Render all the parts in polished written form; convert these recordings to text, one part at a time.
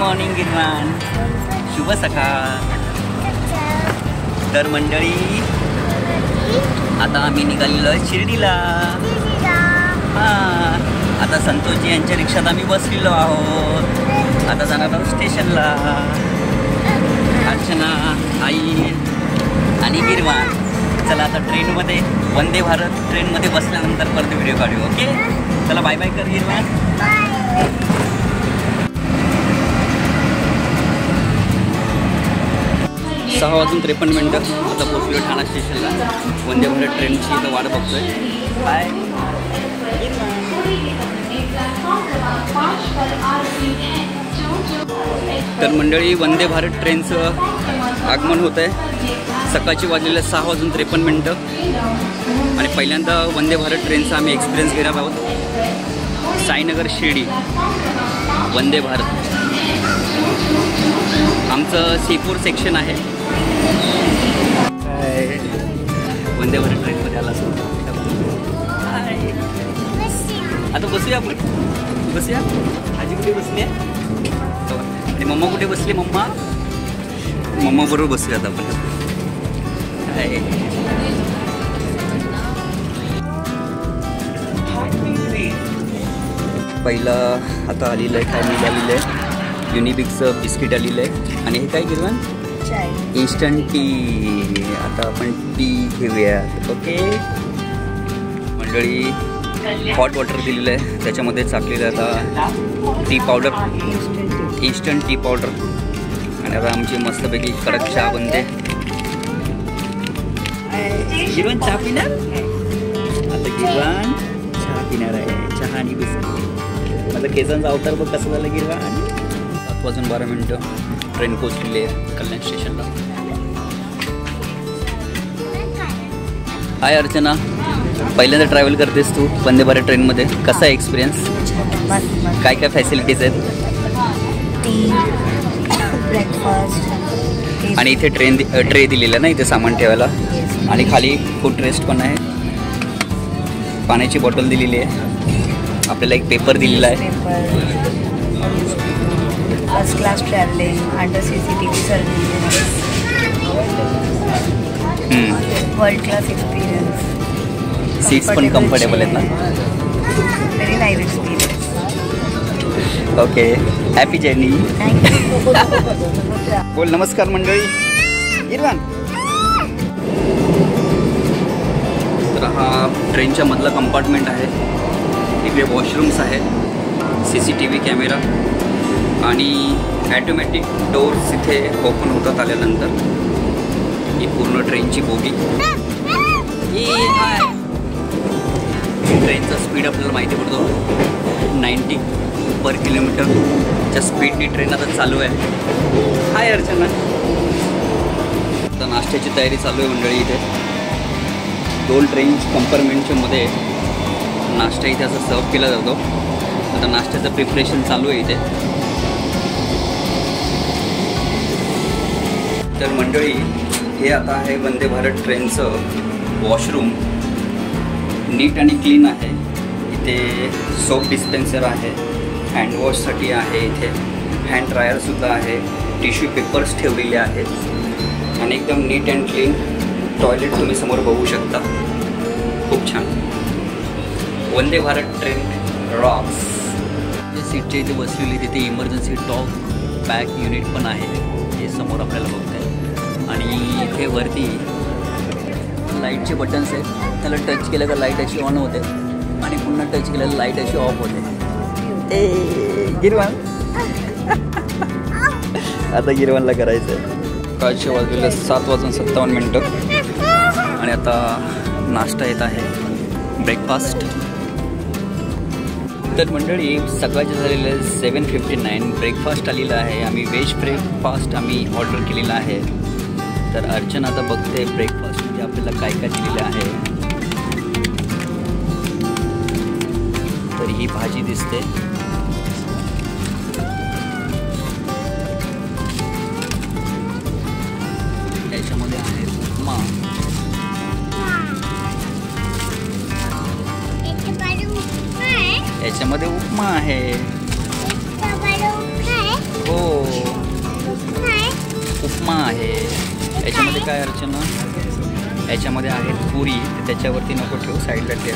Morning गिरवान, शुभ सकाळ. तर मंडळी आता आम्ही निघालेलो आहे शिर्डीला. हां, आता संतोषजी यांच्या रिक्षात आम्ही बसलेलो आहोत. आता जाणार आहोत स्टेशनला. अर्चना, आई आणि गिरवान. चला आता ट्रेनमध्ये, वंदे भारत ट्रेनमध्ये बसल्यानंतर परत व्हिडिओ काढू. ओके, चला बाय बाय कर गिरवान. 6:53 आता पोहोचलो ठाणा स्टेशनला. वंदे भारत ट्रेनची इथं वाट बघतोय. बाय. तर मंडळी वंदे भारत ट्रेनचं आगमन होत आहे. सकाळची वाजलेलं 6:53 आणि पहिल्यांदा वंदे भारत ट्रेनचा आम्ही एक्सपिरियन्स घेणार आहोत. साईनगर शिर्डी वंदे भारत. आमचं C4 सेक्शन आहे. वंदे भारत ट्रेनमध्ये आला असं. आता बसूया आपण, बसूया. आजी कुठे बसली आहे आणि मम्मा कुठे बसली? मम्मा बरोबर बसूया आता आपण. पहिला आता आलेलं आहे, काय निघालेलं आहे, युनिबिकचं बिस्किट आलेलं आहे. आणि हे काय गिरवान? Instant T. आता आपण टी घेऊयात. ओके मंडळी, हॉट वॉटर दिलेलं आहे, त्याच्यामध्ये चाकलेलं आता tea powder, instant tea powder. आणि आता आमची मस्तपैकी कडक चहा बनते. गिरवान चहा पिणार? आता गिरवान चहा पिणार आहे. चहा आणि बिस्किट. माझं केसांचा अवतार बघ कसं झालं गिरवान. 7:12 ट्रेन पोचलेली आहे कल्याण स्टेशनला. हाय अर्चना, पहिल्यांदा ट्रॅव्हल करतेस तू वंदे भारत ट्रेनमध्ये. कसा आहे एक्सपिरियन्स? काय काय फॅसिलिटीज आहेत? ब्रेकफास्ट आणि इथे ट्रे दिलेला ना इथे सामान ठेवायला. आणि खाली फूड रेस्ट पण आहे. पाण्याची बॉटल दिलेली आहे. आपल्याला एक पेपर दिलेला आहे. First class travelling under CCTV service, world class experience. Seats पण कम्फर्टेबल आहेत ना? Very nice experience. Okay, happy journey. बोल नमस्कार मंडळी. गिरवान. तर हा ट्रेनच्या मधला कंपार्टमेंट आहे. इकडे वॉशरूम्स आहेत, CCTV कॅमेरा आणि ॲटोमॅटिक डोर्स इथे ओपन होतात आल्यानंतर. ही पूर्ण ट्रेनची बोगी. ट्रेनचा स्पीड आपल्याला माहिती पडतो, 90 पर किलोमीटरच्या स्पीडनी ट्रेन आता चालू आहे. हाय अर्चना. आता नाश्त्याची तयारी चालू आहे मंडळी. इथे 2 ट्रेन कंपार्टमेंटच्या मध्ये नाश्ता इथे असं सर्व केला जातो. आता नाश्त्याचं प्रिपरेशन चालू आहे इथे. तर मंडळी हे आता आहे वंदे भारत ट्रेनचं वॉशरूम. नीट आणि क्लीन आहे. इथे सोप डिस्पेन्सर आहे, हँडवॉशसाठी आहे. इथे हँड ड्रायरसुद्धा आहे. टिश्यू पेपर्स ठेवलेले आहेत आणि एकदम नीट अँड क्लीन टॉयलेट तुम्ही समोर बघू शकता. खूप छान. Vande Bharat train Roxx. सीटच्या इथे बसलेली तिथे इमर्जन्सी टॉक बॅक युनिट पण आहे. हे समोर आपल्याला बघताय. आणि इथे वरती लाईटचे बटन्स आहेत. त्याला टच केलं का लाईट अशी ऑन होते आणि पुन्हा टच केलं लाईट अशी ऑफ होते. गिरवान. आता गिरवानला करायचं आहे. कालच्या वाजलेलं 7:57 आणि आता नाश्ता येत आहे, ब्रेकफास्ट. तर मंडळी सकाळचे झालेले 7:59 ब्रेकफास्ट आलेला आहे. आम्ही व्हेज ब्रेकफास्ट आम्ही ऑर्डर केलेला आहे. तर अर्चना आता बघते ब्रेकफास्टमध्ये आपल्याला काय काय दिलेलं आहे. तर ही भाजी दिसते. त्याच्यामध्ये आहे उपमा. याच्यामध्ये उपमा आहे. हो काय अर्चना, याच्यामध्ये आहेत पुरी, त्याच्यावरती नको ठेवू, साईडला ठेव.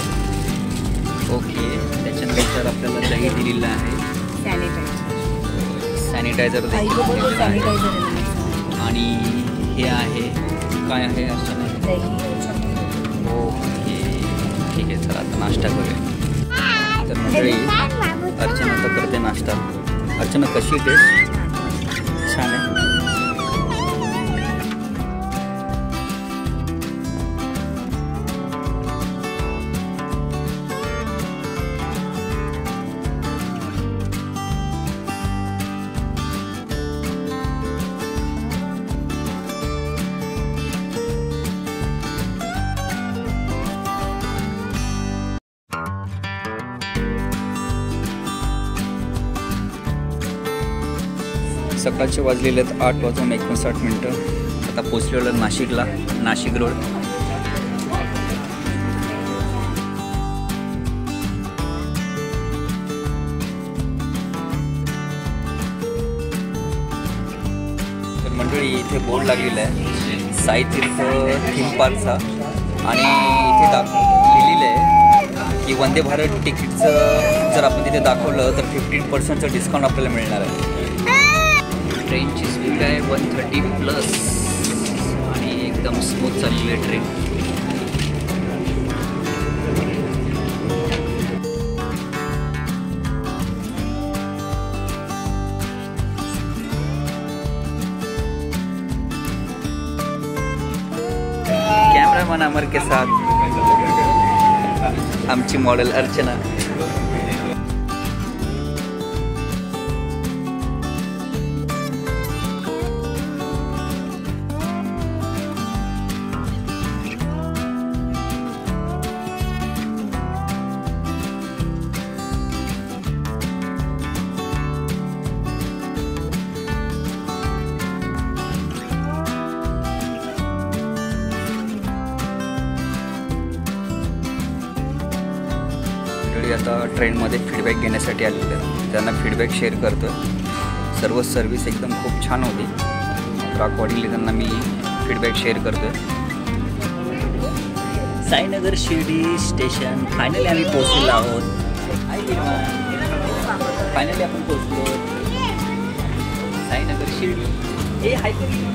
ओके. त्याच्यानंतर आपल्याला दही दिलेलं आहे, सॅनिटायझर दिलेलं आहे. आणि हे आहे काय आहे अर्चना? ओके ठीक आहे. चला आता नाश्ता करूया. तर मंडळी अर्चना तर करते नाश्ता. अर्चना कशी टेस्ट? छान आहे. सकाळचे वाजलेले आहेत 8:59. आता पोचलेलो नाशिकला, नाशिक रोड. तर मंडळी इथे बोर्ड लागलेला आहे साई तीर्थ थीम पार्कचा, आणि इथे लिहिलेलं आहे की वंदे भारत तिकीटचं जर आपण तिथे दाखवलं तर 15% डिस्काउंट आपल्याला मिळणार आहे. ट्रेनची स्पीड आहे 130+ आणि एकदम स्मूथ चाललेली आहे ट्रेन. कैमरामैन अमर के साथ आमची मॉडेल अर्चना. आता ट्रेनमध्ये फीडबॅक घेण्यासाठी आलेलं आहे, त्यांना फीडबॅक शेअर करतो. सर्व सर्विस एकदम खूप छान होती, तर अकॉर्डिंगली त्यांना मी फीडबॅक शेअर करतो. साईनगर शिर्डी स्टेशन फायनली आम्ही पोहोचलेलो आहोत. फायनली आपण पोहोचलो साईनगर शिर्डी. हे हाय 11:15.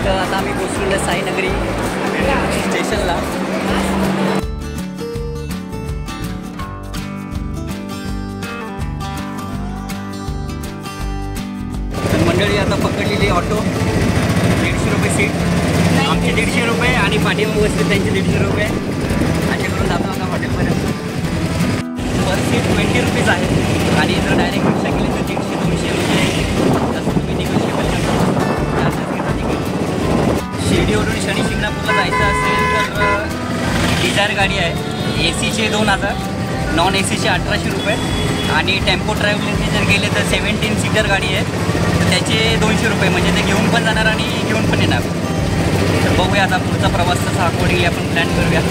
आता आम्ही पोहोचलेलो आहे साईनगरी स्टेशनला. मंडळी आता पकडलेली ऑटो, 150 रुपये सीट, आमचे 150 रुपये आणि पाठीमागे बसले त्यांचे 150 रुपये. असे करून जातो आता हॉटेलपर्यंत. पर सीट 20 रुपीज आहे, आणि जर डायरेक्ट रिक्षा केली तर 150-200 रुपये. तसं तुम्ही निगोशिएबल करता. शिर्डीवरून शनी शिंगणापूरला जायचं असेल तर डिझायर गाडी आहे, ACचे 2000, नॉन ACचे 1800 रुपये, आणि टेम्पो ट्रॅव्हलिंगने जर गेले तर 17 सीटर गाडी आहे, तर त्याचे 200 रुपये. म्हणजे ते घेऊन पण जाणार आणि घेऊन पण येणार. तर बघूया आता पुढचा प्रवास कसा अकॉर्डिंगली आपण प्लॅन करूया.